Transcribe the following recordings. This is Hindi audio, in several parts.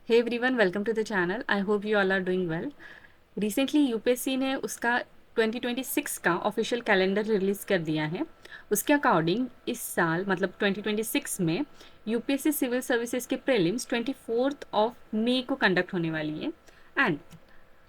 Hey everyone, welcome to the channel. I hope you all are doing well. Recently UPSC ने उसका 2026 का ऑफिशियल कैलेंडर रिलीज कर दिया है। उसके अकॉर्डिंग इस साल मतलब 2026 में यूपीएससी सिविल सर्विसेज के प्रीलिम्स 24 मई को कंडक्ट होने वाली है। एंड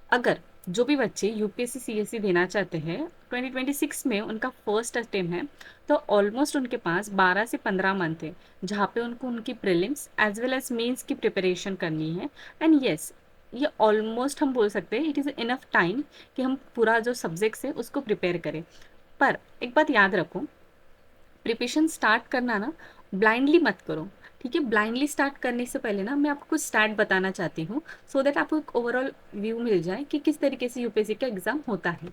अगर जो भी बच्चे यूपीएससी सीएससी देना चाहते हैं 2026 में उनका फर्स्ट अटेम्प्ट है, तो ऑलमोस्ट उनके पास 12 से 15 मंथ है जहाँ पे उनको उनकी prelims as well as mains की प्रिपरेशन करनी है। एंड यस, ये ऑलमोस्ट हम बोल सकते हैं इट इज़ इनफ टाइम कि हम पूरा जो सब्जेक्ट्स है उसको प्रिपेयर करें। पर एक बात याद रखो, प्रिपरेशन स्टार्ट करना ना ब्लाइंडली मत करो। ठीक है, ब्लाइंडली स्टार्ट करने से पहले ना मैं आपको कुछ स्टार्ट बताना चाहती हूँ सो दैट आपको एक ओवरऑल व्यू मिल जाए कि किस तरीके से यूपीएससी का एग्जाम होता है।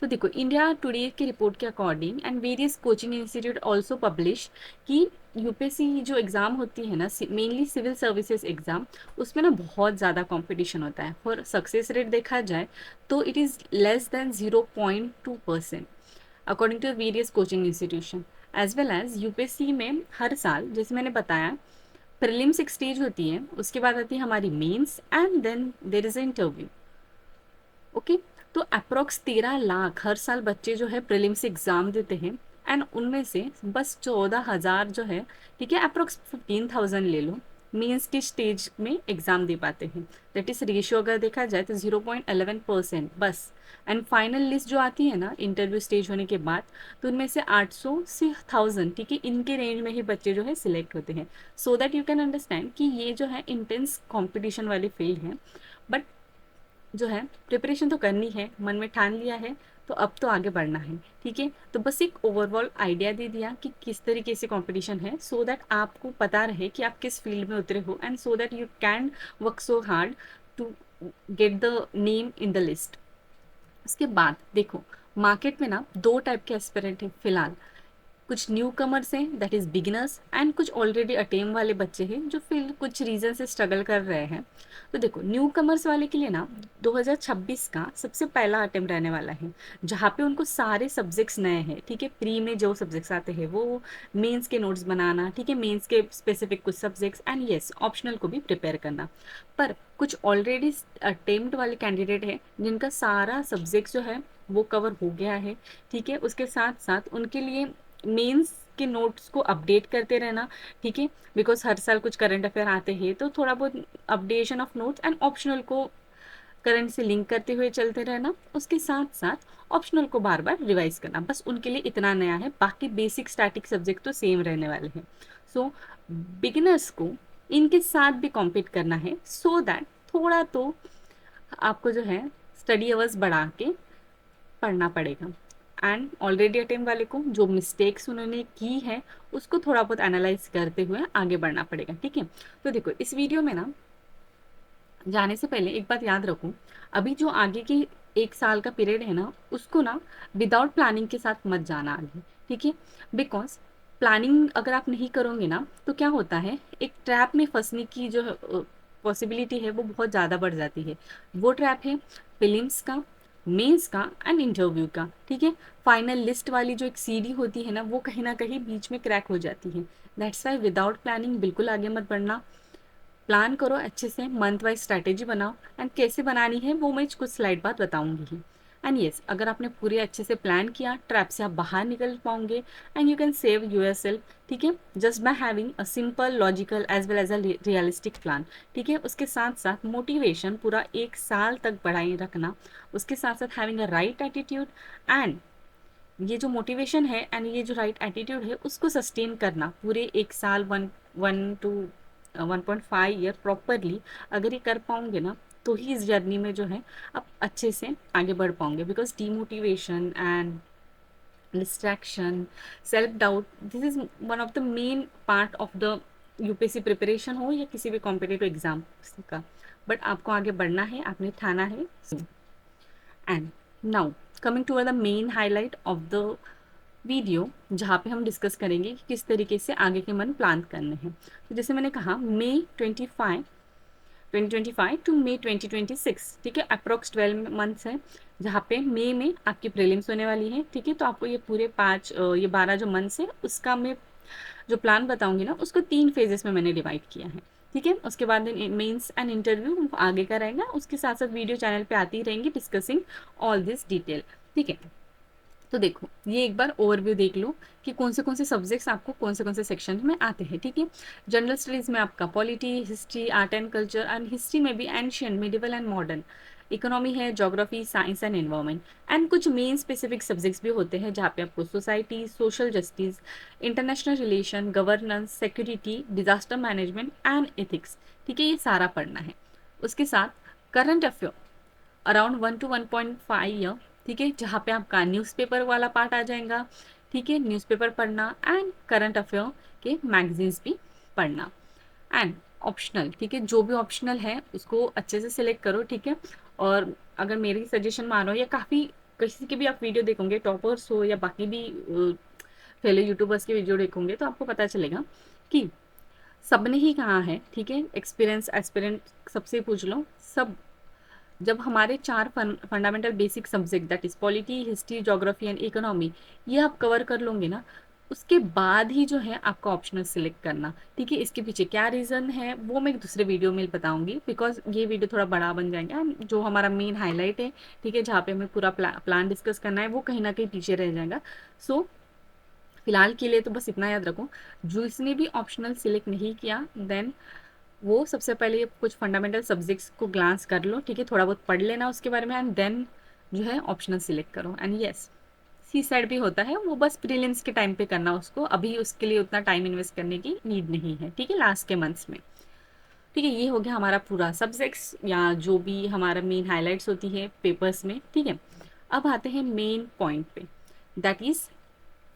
तो देखो, इंडिया टुडे की रिपोर्ट के according and various coaching institute also publish कि यूपीएससी जो एग्ज़ाम होती है ना, मेनली सिविल सर्विसेज एग्ज़ाम, उसमें ना बहुत ज़्यादा कंपटीशन होता है और सक्सेस रेट देखा जाए तो it is less than 0.2% according to various coaching institution. As well as UPSC में हर साल जैसे मैंने बताया प्रीलिम्स एक स्टेज होती है, उसके बाद आती है हमारी mains and then there is interview. Okay, तो अप्रोक्स 13 लाख हर साल बच्चे जो है प्रीलिम्स एग्जाम देते हैं। एंड उनमें से बस 14,000 जो है, ठीक है, अप्रोक्स 15,000 ले लो, मेंस के स्टेज में एग्जाम दे पाते हैं। दैट इज रेशियो अगर देखा जाए तो 0.11% बस। एंड फाइनल लिस्ट जो आती है ना इंटरव्यू स्टेज होने के बाद, तो उनमें से 800 से 1000, ठीक है, इनके रेंज में ही बच्चे जो है सिलेक्ट होते हैं। सो दैट यू कैन अंडरस्टैंड कि ये जो है इंटेंस कॉम्पिटिशन वाली फील्ड है। बट जो है प्रिपरेशन तो करनी है, मन में ठान लिया है तो अब तो आगे बढ़ना है। ठीक है, तो बस एक ओवरऑल आइडिया दे दिया कि किस तरीके से कंपटीशन है सो दैट आपको पता रहे कि आप किस फील्ड में उतरे हो and so that you can work so hard to get the name in the list. उसके बाद देखो, मार्केट में ना दो टाइप के एस्पिरेंट हैं फिलहाल। कुछ न्यू कमर्स हैं दैट इज बिगिनर्स, एंड कुछ ऑलरेडी अटेम वाले बच्चे हैं जो फिर कुछ रीजन से स्ट्रगल कर रहे हैं। तो देखो, न्यू कमर्स वाले के लिए ना 2026 का सबसे पहला अटेम्प्ट रहने वाला है जहाँ पे उनको सारे सब्जेक्ट्स नए हैं। ठीक है, प्री में जो सब्जेक्ट्स आते हैं वो, मेंस के नोट्स बनाना, ठीक है, मेंस के स्पेसिफिक कुछ सब्जेक्ट्स, एंड यस ऑप्शनल को भी प्रिपेयर करना। पर कुछ ऑलरेडी अटेम्प्ट वाले कैंडिडेट हैं जिनका सारा सब्जेक्ट जो है वो कवर हो गया है। ठीक है, उसके साथ साथ उनके लिए मेंस के नोट्स को अपडेट करते रहना। ठीक है, बिकॉज हर साल कुछ करंट अफेयर आते हैं तो थोड़ा बहुत updation of notes and optional को करंट से लिंक करते हुए चलते रहना। उसके साथ साथ ऑप्शनल को बार बार रिवाइज करना, बस उनके लिए इतना नया है, बाकी बेसिक स्टैटिक सब्जेक्ट तो सेम रहने वाले हैं। सो बिगिनर्स को इनके साथ भी कॉम्पीट करना है सो दैट थोड़ा तो आपको जो है स्टडी अवर्स बढ़ा के पढ़ना पड़ेगा। एंड ऑलरेडी अटेम्प्ट वाले को जो मिस्टेक्स उन्होंने की है उसको थोड़ा बहुत एनालाइज करते हुए आगे बढ़ना पड़ेगा। ठीक है, तो देखो इस वीडियो में ना जाने से पहले एक बात याद रखो, अभी जो आगे की एक साल का पीरियड है ना उसको ना विदाउट प्लानिंग के साथ मत जाना आगे। ठीक है, बिकॉज प्लानिंग अगर आप नहीं करोगे ना तो क्या होता है, एक ट्रैप में फंसने की जो पॉसिबिलिटी है वो बहुत ज़्यादा बढ़ जाती है। वो ट्रैप है फिल्म्स का, मेंस का एंड इंटरव्यू का। ठीक है, फाइनल लिस्ट वाली जो एक सीडी होती है ना कहीं बीच में क्रैक हो जाती है। दैट्स वाई विदाउट प्लानिंग बिल्कुल आगे मत बढ़ना। प्लान करो अच्छे से, मंथ वाइज स्ट्रैटेजी बनाओ एंड कैसे बनानी है वो मैं कुछ स्लाइड बाद बताऊंगी ही। एंड यस, अगर आपने पूरे अच्छे से प्लान किया ट्रैप से आप बाहर निकल पाओगे and you can save your self. ठीक है, just by having a simple logical as well as a realistic plan. ठीक है, उसके साथ साथ मोटिवेशन पूरा एक साल तक बढ़ाए रखना। उसके साथ साथ having a right attitude, and ये जो मोटिवेशन है एंड ये जो राइट एटीट्यूड है उसको सस्टेन करना पूरे एक साल, 1 to 1.5 ईयर प्रॉपरली। अगर ये कर पाओगे ना तो ही इस जर्नी में जो है आप अच्छे से आगे बढ़ पाओगे। Because demotivation and distraction, self doubt, this is one of the main part of the UPSC preparation हो या किसी भी कॉम्पिटेटिव एग्जाम का। बट आपको आगे बढ़ना है, आपने ठाना है। And now coming to the main highlight of the video, जहाँ पे हम डिस्कस करेंगे कि किस तरीके से आगे के मन प्लान करने हैं। तो जैसे मैंने कहा, मई 2025 टू मई 2026, ठीक है, अप्रोक्स 12 मंथ्स है जहाँ पे मई में आपकी प्रीलिम्स होने वाली है। ठीक है, तो आपको ये पूरे ये 12 जो मंथ्स है उसका मैं जो प्लान बताऊंगी ना उसको 3 फेजेस में मैंने डिवाइड किया है। ठीक है। उसके बाद मेंस एंड इंटरव्यू आगे का रहेगा, उसके साथ साथ वीडियो चैनल पे आती रहेंगी डिस्कसिंग ऑल दिस डिटेल। ठीक है, तो देखो ये एक बार ओवरव्यू देख लो कि कौन से सब्जेक्ट्स आपको कौन से सेक्शन में आते हैं। ठीक है, जनरल स्टडीज में आपका polity, history, art and culture, and history में भी ancient, medieval and modern. Economy है geography, science and environment. And कुछ मेन स्पेसिफिक सब्जेक्ट्स भी होते हैं जहाँ पे आपको society, social justice, international relation, governance, security, disaster management and ethics, ठीक है, ये सारा पढ़ना है। उसके साथ current affair around 1 to 1.5 year, ठीक है, जहाँ पे आपका न्यूज़पेपर वाला पार्ट आ जाएगा। ठीक है, न्यूज़पेपर पढ़ना एंड करंट अफेयर के मैगजीन्स भी पढ़ना। एंड ऑप्शनल, ठीक है, जो भी ऑप्शनल है उसको अच्छे से सिलेक्ट करो। ठीक है, और अगर मेरी सजेशन मानो या काफ़ी किसी के भी आप वीडियो देखोगे, टॉपर्स हो या बाकी भी फेलो यूट्यूबर्स के वीडियो देखोगे, तो आपको पता चलेगा कि सबने ही कहा है, ठीक है, एक्सपीरियंस एस्पिरेंट सबसे पूछ लो, सब जब हमारे चार fundamental basic subject that is polity, history, geography and economy, ये आप कवर कर लोगे ना, उसके बाद ही जो है आपका ऑप्शनल सिलेक्ट करना। ठीक है, इसके पीछे क्या रीज़न है वो मैं एक दूसरे वीडियो में बताऊंगी, बिकॉज ये वीडियो थोड़ा बड़ा बन जाएगा and जो हमारा मेन हाईलाइट है, ठीक है, जहाँ पे हमें पूरा प्लान डिस्कस करना है, वो कहीं ना कहीं पीछे रह जाएगा। सो फिलहाल के लिए तो बस इतना याद रखो, जिसने भी ऑप्शनल सिलेक्ट नहीं किया देन वो सबसे पहले कुछ फंडामेंटल सब्जेक्ट्स को ग्लांस कर लो। ठीक है, थोड़ा बहुत पढ़ लेना उसके बारे में एंड देन जो है ऑप्शनल सिलेक्ट करो। एंड यस, सी साइड भी होता है, वो बस प्रीलिम्स के टाइम पे करना उसको, अभी उसके लिए उतना टाइम इन्वेस्ट करने की नीड नहीं है। ठीक है, लास्ट के मंथ्स में। ठीक है, ये हो गया हमारा पूरा सब्जेक्ट्स या जो भी हमारा मेन हाईलाइट्स होती है पेपर्स में। ठीक है, अब आते हैं मेन पॉइंट पे, दैट इज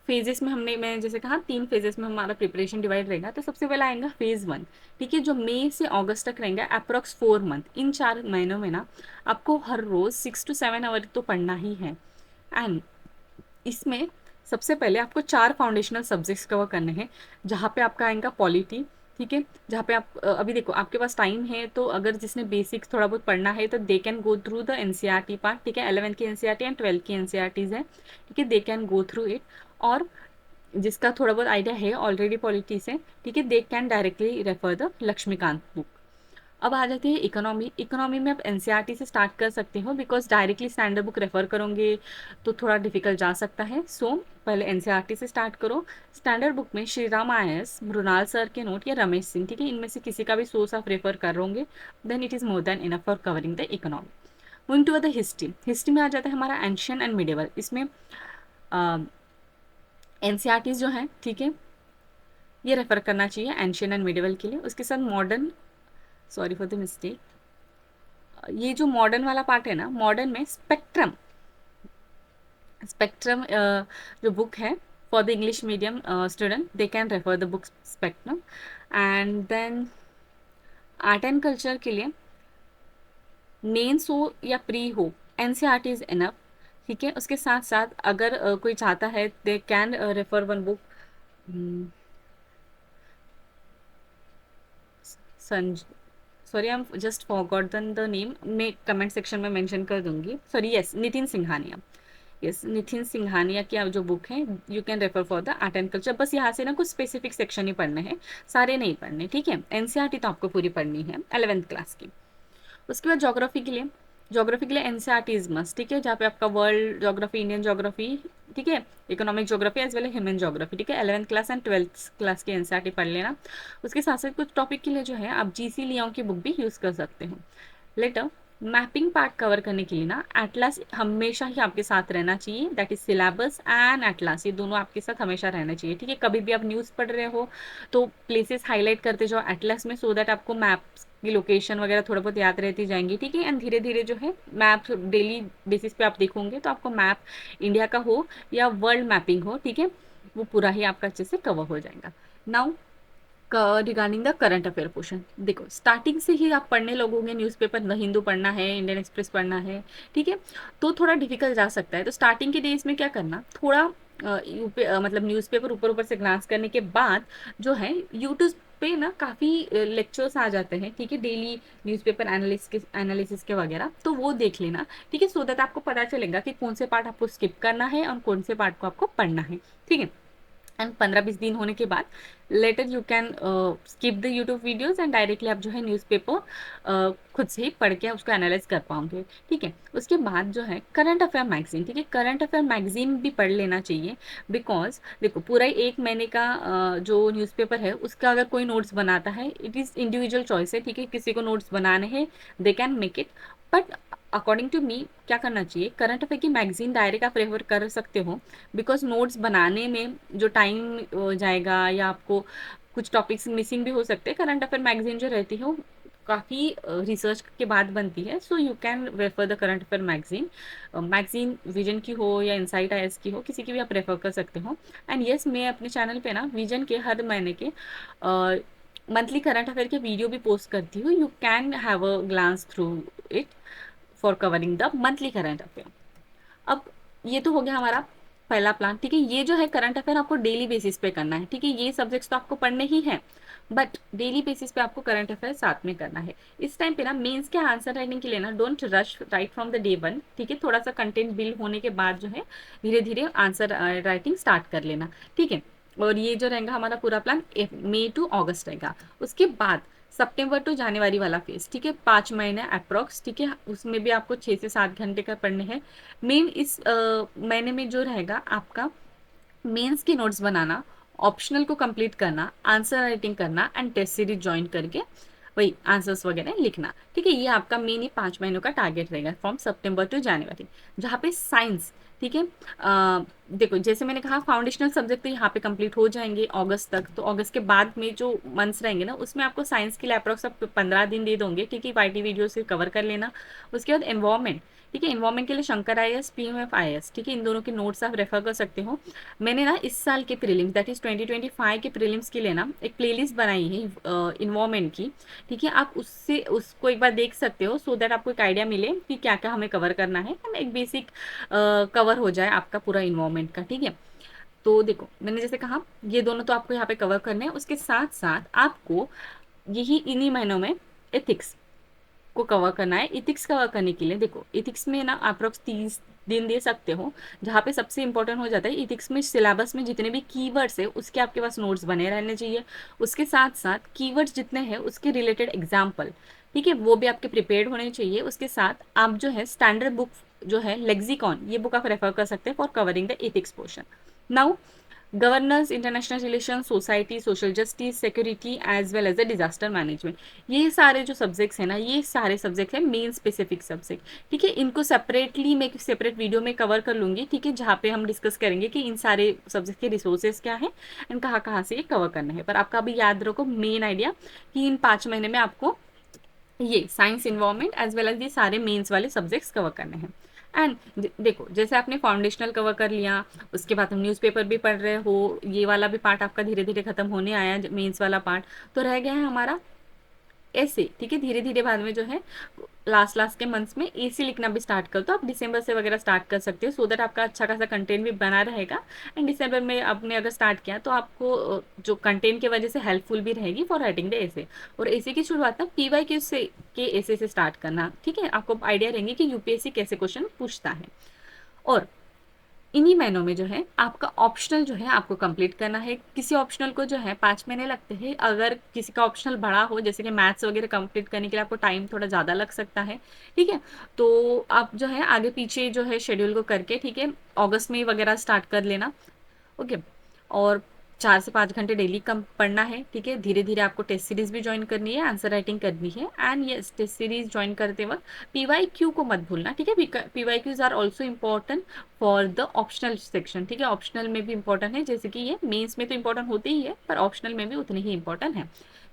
फेजेस में। मैं जैसे कहा 3 फेजेस में हमारा प्रिपरेशन डिवाइड रहेगा। तो सबसे पहला आएगा फेज 1, ठीक है, जो मई से अगस्त तक रहेगा, अप्रॉक्स 4 मंथ। इन 4 महीनों में ना आपको हर रोज 6 to 7 आवर तो पढ़ना ही है। एंड इसमें सबसे पहले आपको 4 फाउंडेशनल सब्जेक्ट्स कवर करने हैं, जहाँ पे आपका आएगा पॉलिटी। ठीक है, जहाँ पे आप अभी देखो आपके पास टाइम है, तो अगर जिसने बेसिक्स थोड़ा बहुत पढ़ना है तो they can go through the NCERT part. ठीक है, 11th की एनसीईआरटी एंड 12th की एनसीईआरटीज है। ठीक है, they can go through it. और जिसका थोड़ा बहुत आइडिया है ऑलरेडी पॉलिटी से, ठीक है, they can directly refer the Laxmikanth book. अब आ जाती है इकोनॉमी। इकोनॉमी में आप एनसीईआरटी से स्टार्ट कर सकते हो, because directly standard book refer करोगे तो थोड़ा डिफिकल्ट जा सकता है। सो पहले एनसीईआरटी से स्टार्ट करो। स्टैंडर्ड बुक में श्री राम IAS, मृणाल सर के नोट या रमेश सिंह, ठीक है, इनमें से किसी का भी सोर्स आप रेफर करोगे then it is more than enough for covering the economy. Moving to the history. History में आ जाता है हमारा एंशियंट एंड मिडिवल। इसमें एनसीईआरटीज जो है, ठीक है, ये रेफर करना चाहिए एंशियंट एंड मिडिवल के लिए। उसके साथ modern, sorry for the mistake, ये जो मॉडर्न वाला पार्ट है ना, मॉडर्न में स्पेक्ट्रम, स्पेक्ट्रम जो बुक है for the English medium student, they can refer the book spectrum. And then art and culture के लिए मेंस हो या प्री हो, एनसीईआरटी इज इनफ। ठीक है, उसके साथ साथ अगर कोई चाहता है they can refer one book संज sorry, I am just forgotten the name, मैं कमेंट सेक्शन में मेंशन कर दूंगी। Sorry, yes, Nitin Singhania. Yes, Nitin Singhania की जो बुक है, you can refer for the art and culture. बस यहाँ से ना कुछ स्पेसिफिक सेक्शन ही पढ़ने हैं, सारे नहीं पढ़ने। ठीक है, एनसीईआरटी तो आपको पूरी पढ़नी है 11th क्लास की। उसके बाद ज्योग्राफी के लिए एनसीईआरटी इज मस्ट। ठीक है, जहाँ पे आपका वर्ल्ड ज्योग्राफी, इंडियन ज्योग्राफी, ठीक है, economic geography as well human geography. ठीक है, 11th class and 12th class की एनसीईआरटी पढ़ लेना। उसके साथ साथ कुछ टॉपिक के लिए जो है आप जीसी लियों की बुक भी यूज़ कर सकते हो। लेटर मैपिंग पार्ट कवर करने के लिए ना एटलास हमेशा ही आपके साथ रहना चाहिए, that is syllabus and atlas, ये दोनों आपके साथ हमेशा रहना चाहिए। ठीक है, कभी भी आप न्यूज़ पढ़ रहे हो तो प्लेसेस हाईलाइट करते जाओ एटलास में, सो दैट आपको मैप्स की लोकेशन वगैरह थोड़ा बहुत याद रहती जाएंगी। ठीक है, एंड धीरे धीरे जो है मैप डेली बेसिस पे आप देखोगे तो आपको मैप इंडिया का हो या वर्ल्ड मैपिंग हो, ठीक है, वो पूरा ही आपका अच्छे से कवर हो जाएगा। Now regarding the current affair portion, देखो स्टार्टिंग से ही आप पढ़ने लगोगे, न्यूज़पेपर द हिंदू पढ़ना है, इंडियन एक्सप्रेस पढ़ना है, ठीक है, तो थोड़ा डिफिकल्ट जा सकता है। तो स्टार्टिंग के डेज में क्या करना, थोड़ा मतलब न्यूज़पेपर ऊपर ऊपर से ग्लांस करने के बाद जो है यूट्यूब पे ना काफ़ी लेक्चर्स आ जाते हैं, ठीक है, डेली न्यूज़पेपर एनालिसिस के वगैरह, तो वो देख लेना। ठीक है, सो दैट आपको पता चलेगा कि कौन से पार्ट आपको स्किप करना है और कौन से पार्ट को आपको पढ़ना है। ठीक है, एंड 15-20 दिन होने के बाद later you can skip the YouTube videos and directly आप जो है न्यूज़पेपर खुद से ही पढ़ के उसको एनालाइज कर पाओगे। ठीक है, उसके बाद जो है करंट अफेयर मैगजीन, ठीक है, करंट अफेयर मैगजीन भी पढ़ लेना चाहिए। बिकॉज देखो पूरा एक महीने का जो न्यूज़पेपर है उसका अगर कोई नोट्स बनाता है, इट इज़ इंडिविजुअल चॉइस है, ठीक है, किसी को नोट्स बनाने हैं they can make it, but according to me क्या करना चाहिए, करंट अफेयर की मैगजीन डायरेक्ट आप रेफर कर सकते हो। बिकॉज नोट्स बनाने में जो टाइम जाएगा या आपको कुछ टॉपिक्स मिसिंग भी हो सकते हैं, करंट अफेयर मैगजीन जो रहती है वो काफ़ी रिसर्च के बाद बनती है, so you can refer the current affair magazine. Magazine vision की हो या इनसाइट आईएएस की हो, किसी की भी आप रेफर कर सकते हो। एंड यस, मैं अपने चैनल पे ना विजन के हर महीने के मंथली करंट अफेयर के वीडियो भी पोस्ट करती हूँ, you can have a glance through it for covering the monthly current affair. अब ये तो हो गया हमारा पहला प्लान, ठीक है, ये जो है करंट अफेयर आपको डेली बेसिस पे करना है, ठीक है, ये सब्जेक्ट्स तो आपको पढ़ने ही हैं, बट डेली बेसिस पे आपको करंट अफेयर साथ में करना है। इस टाइम पे ना मेंस के आंसर राइटिंग के लिए ना don't rush right from the day one, ठीक है, थोड़ा सा कंटेंट बिल्ड होने के बाद जो है धीरे धीरे आंसर राइटिंग स्टार्ट कर लेना, ठीक है। और ये जो रहेगा हमारा पूरा प्लान मई टू अगस्त रहेगा। उसके बाद सितंबर टू जनवरी वाला फेज, ठीक है, 5 महीने अप्रॉक्स, ठीक है, उसमें भी आपको 6 से 7 घंटे का पढ़ने हैं। मेन इस महीने में जो रहेगा आपका मेंस की नोट्स बनाना, ऑप्शनल को कंप्लीट करना, आंसर राइटिंग करना एंड टेस्ट सीरीज ज्वाइन करके वही आंसर्स वगैरह लिखना, ठीक है, ये आपका मेन ही 5 महीनों का टारगेट रहेगा फ्रॉम सितंबर टू जनवरी। जहाँ पे साइंस, ठीक है, देखो जैसे मैंने कहा फाउंडेशनल सब्जेक्ट तो यहाँ पे कंप्लीट हो जाएंगे अगस्त तक, तो अगस्त के बाद में जो मंथ्स रहेंगे ना उसमें आपको साइंस के लिए अप्रॉक्स 15 दिन दे दोगे, ठीक है, वाईटी वीडियो से कवर कर लेना। उसके बाद एनवायरमेंट, ठीक है, एनवायरमेंट के लिए शंकर आईएएस, पीएमएफ आईएएस, ठीक है, इन दोनों के नोट्स आप रेफर कर सकते हो। मैंने ना इस साल के प्रीलिम्स दैट इज 2025 के प्रीलिम्स के लिए ना एक प्लेलिस्ट बनाई है इन्वॉल्वमेंट की, ठीक है, आप उससे उसको एक बार देख सकते हो सो दैट आपको एक आइडिया मिले कि क्या क्या हमें कवर करना है, एक बेसिक कवर हो जाए आपका पूरा इन्वॉल्वमेंट का, ठीक है। तो देखो मैंने जैसे कहा ये दोनों तो आपको यहाँ पे कवर करने हैं, उसके साथ साथ आपको यही इन्हीं महीनों में एथिक्स को कवर करना है। इथिक्स कवर करने के लिए देखो इथिक्स में ना अप्रोक्स 30 दिन दे सकते हो, जहाँ पे सबसे इंपॉर्टेंट हो जाता है इथिक्स में सिलेबस में जितने भी कीवर्ड्स है उसके आपके पास नोट्स बने रहने चाहिए। उसके साथ साथ कीवर्ड्स जितने हैं उसके रिलेटेड एग्जाम्पल, ठीक है, वो भी आपके प्रिपेयर्ड होने चाहिए। उसके साथ आप जो है स्टैंडर्ड बुक जो है लेक्सिकॉन, ये बुक आप रेफर कर सकते हैं for covering the ethics portion. Now governance, international relation, society, social justice, security as well as the disaster management, ये सारे जो सब्जेक्ट्स हैं ना ये सारे सब्जेक्ट हैं मेन स्पेसिफिक सब्जेक्ट, ठीक है, इनको सेपरेटली मैं एक सेपरेट वीडियो में कवर कर लूँगी, ठीक है, जहाँ पे हम डिस्कस करेंगे कि इन सारे सब्जेक्ट के रिसोर्सेज क्या हैं एंड कहाँ कहाँ से ये कवर करना है। पर आपका अभी याद रखो मेन आइडिया कि इन 5 महीने में आपको ये science environment as well as ये सारे मेंस वाले सब्जेक्ट्स कवर करने हैं। एंड देखो जैसे आपने फाउंडेशनल कवर कर लिया, उसके बाद हम न्यूज़पेपर भी पढ़ रहे हो, ये वाला भी पार्ट आपका धीरे धीरे खत्म होने आया मेंस वाला पार्ट, तो रह गया है हमारा ऐसे, ठीक है, धीरे धीरे बाद में जो है लास्ट लास्ट के मंथ्स में एसी लिखना भी स्टार्ट कर दो, आप दिसंबर से वगैरह स्टार्ट कर सकते हो सो दैट आपका अच्छा खासा कंटेंट भी बना रहेगा। एंड दिसंबर में आपने अगर स्टार्ट किया तो आपको जो कंटेंट की वजह से हेल्पफुल भी रहेगी फॉर राइटिंग द एसे। और एसे की शुरुआत ना पीवाईक्यू से के एसे से स्टार्ट करना, ठीक है, आपको आइडिया रहेंगे कि यूपीएससी कैसे क्वेश्चन पूछता है। और इन्हीं महीनों में जो है आपका ऑप्शनल जो है आपको कंप्लीट करना है। किसी ऑप्शनल को जो है 5 महीने लगते हैं, अगर किसी का ऑप्शनल बड़ा हो जैसे कि मैथ्स वगैरह कंप्लीट करने के लिए आपको टाइम थोड़ा ज़्यादा लग सकता है, ठीक है, तो आप जो है आगे पीछे जो है शेड्यूल को करके, ठीक है, अगस्त में वगैरह स्टार्ट कर लेना, ओके। और 4 से 5 घंटे डेली कम पढ़ना है, ठीक है, धीरे धीरे आपको टेस्ट सीरीज भी ज्वाइन करनी है, आंसर राइटिंग करनी है। एंड ये टेस्ट सीरीज ज्वाइन करते वक्त पीवाईक्यू को मत भूलना, ठीक है, PYQs are also important for the optional section, ठीक है, ऑप्शनल में भी इंपॉर्टेंट है, जैसे कि ये मेंस में तो इंपॉर्टेंट होते ही है पर ऑप्शनल में भी उतने ही इंपॉर्टेंट है।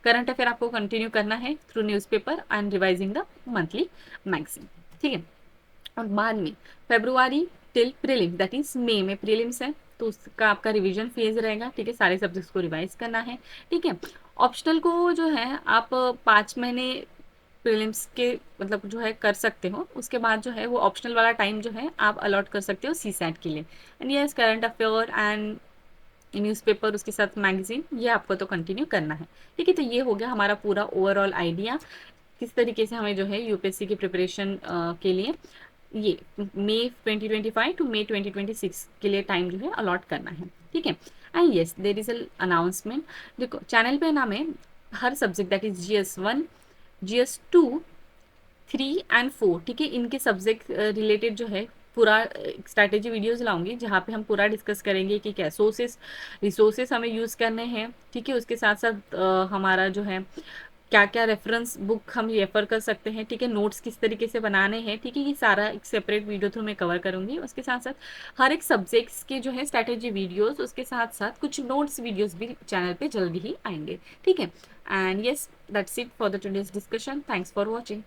करंट अफेयर आपको कंटिन्यू करना है through newspaper and revising the monthly magazine, ठीक है। और बाद में फरवरी टिल प्रीलिम्स दैट इज मई में प्रीलिम्स है, तो उसका आपका रिवीजन फेज रहेगा, ठीक है, सारे सब्जेक्ट्स को रिवाइज करना है, ठीक है। ऑप्शनल को जो है आप 5 महीने प्रीलिम्स के मतलब जो है कर सकते हो, उसके बाद जो है वो ऑप्शनल वाला टाइम जो है आप अलॉट कर सकते हो सीसैट के लिए। And yes current affair and newspaper उसके साथ मैगजीन ये आपको तो कंटिन्यू करना है, ठीक है। तो ये हो गया हमारा पूरा ओवरऑल आइडिया किस तरीके से हमें जो है यूपीएससी की प्रिपरेशन के लिए ये मई 2025 टू मई 2026 के लिए टाइम जो है अलॉट करना है, ठीक है। And yes there is a announcement. देखो चैनल पे ना मैं हर subject that is GS1, GS2, 3 and 4, ठीक है, इनके सब्जेक्ट रिलेटेड जो है पूरा स्ट्रैटेजी वीडियोस लाऊंगी, जहाँ पे हम पूरा डिस्कस करेंगे कि क्या सोर्सेस रिसोर्सेस हमें यूज़ करने हैं, ठीक है, उसके साथ साथ हमारा जो है क्या क्या रेफरेंस बुक हम रेफर कर सकते हैं, ठीक है, नोट्स किस तरीके से बनाने हैं, ठीक है, ये सारा एक सेपरेट वीडियो थ्रू मैं कवर करूंगी। उसके साथ साथ हर एक सब्जेक्ट्स के जो है स्ट्रैटेजी वीडियोस, उसके साथ साथ कुछ नोट्स वीडियोस भी चैनल पे जल्दी ही आएंगे, ठीक है। And yes that's it for the today's discussion. Thanks for watching.